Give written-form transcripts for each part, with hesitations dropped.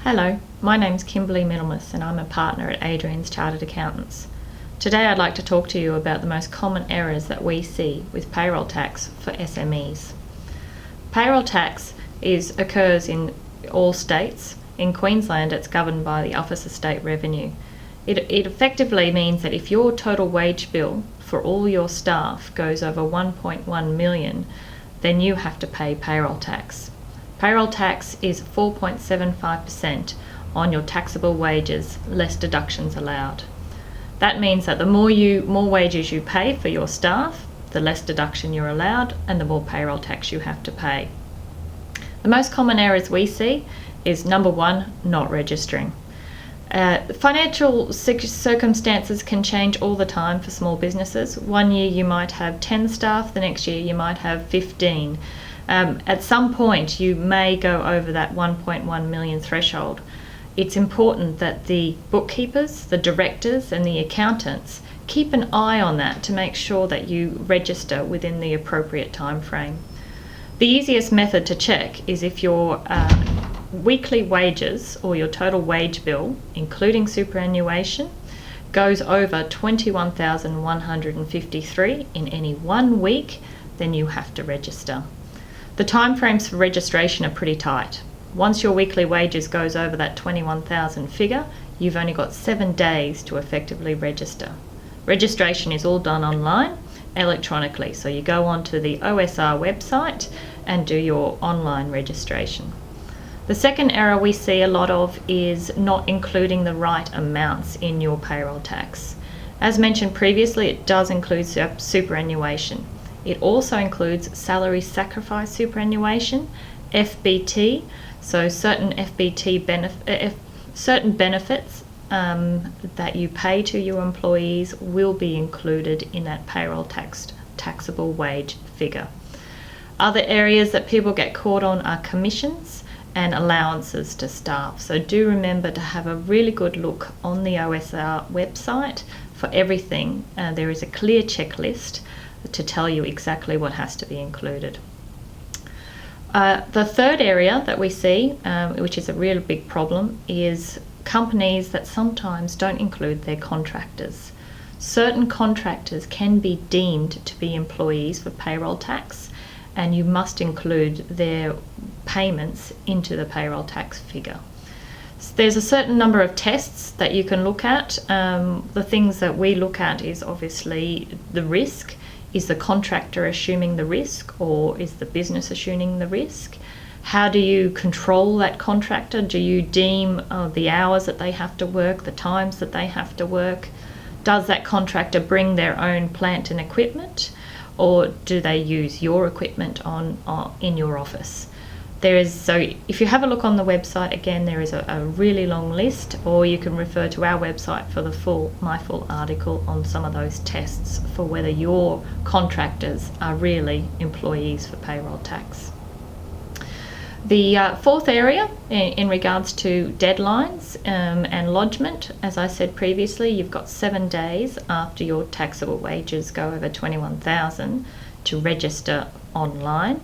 Hello, my name's Kimberley Middlemis and I'm a partner at Adrians Accountants. Today I'd like to talk to you about the most common errors that we see with payroll tax for SMEs. Payroll tax occurs in all states. In Queensland it's governed by the Office of State Revenue. It effectively means that if your total wage bill for all your staff goes over 1.1 million, then you have to pay payroll tax. Payroll tax is 4.75% on your taxable wages, less deductions allowed. That means that the more wages you pay for your staff, the less deduction you're allowed and the more payroll tax you have to pay. The most common errors we see is number one, not registering. Financial circumstances can change all the time for small businesses. One year you might have 10 staff, the next year you might have 15. At some point you may go over that 1.1 million threshold. It's important that the bookkeepers, the directors and the accountants keep an eye on that to make sure that you register within the appropriate time frame. The easiest method to check is if your weekly wages or your total wage bill, including superannuation, goes over 21,153 in any 1 week, then you have to register. The timeframes for registration are pretty tight. Once your weekly wages goes over that 21,000 figure, you've only got 7 days to effectively register. Registration is all done online, electronically, so you go onto the OSR website and do your online registration. The second error we see a lot of is not including the right amounts in your payroll tax. As mentioned previously, it does include superannuation. It also includes salary sacrifice superannuation, FBT, so certain certain benefits that you pay to your employees will be included in that payroll taxable wage figure. Other areas that people get caught on are commissions and allowances to staff. So do remember to have a really good look on the OSR website for everything. There is a clear checklist to tell you exactly what has to be included. The third area that we see, which is a real big problem, is companies that sometimes don't include their contractors. Certain contractors can be deemed to be employees for payroll tax, and you must include their payments into the payroll tax figure. So there's a certain number of tests that you can look at. The things that we look at is obviously the risk. Is the contractor assuming the risk, or is the business assuming the risk? How do you control that contractor? Do you deem the hours that they have to work, the times that they have to work? Does that contractor bring their own plant and equipment, or do they use your equipment in your office? So if you have a look on the website, again, there is a really long list, or you can refer to our website for my full article on some of those tests for whether your contractors are really employees for payroll tax. The fourth area in regards to deadlines and lodgement, as I said previously, you've got 7 days after your taxable wages go over 21,000 to register online.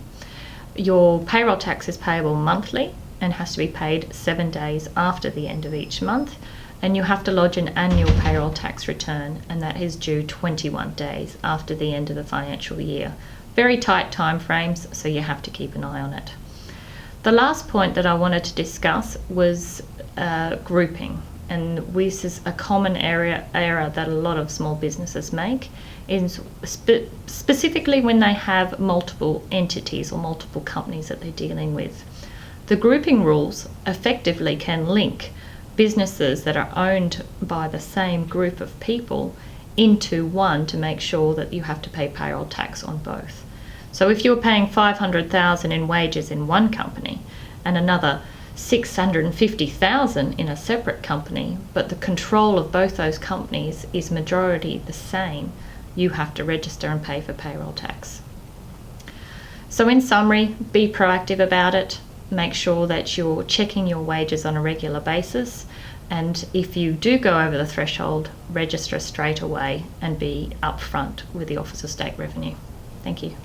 Your payroll tax is payable monthly and has to be paid 7 days after the end of each month, and you have to lodge an annual payroll tax return, and that is due 21 days after the end of the financial year. Very tight time frames, so you have to keep an eye on it. The last point that I wanted to discuss was grouping, and this is a common error that a lot of small businesses make, is specifically when they have multiple entities or multiple companies that they're dealing with. The grouping rules effectively can link businesses that are owned by the same group of people into one to make sure that you have to pay payroll tax on both. So if you're paying 500,000 in wages in one company and another 650,000 in a separate company, but the control of both those companies is majority the same, you have to register and pay for payroll tax. So in summary, be proactive about it. Make sure that you're checking your wages on a regular basis, and if you do go over the threshold, register straight away and be upfront with the Office of State Revenue. Thank you.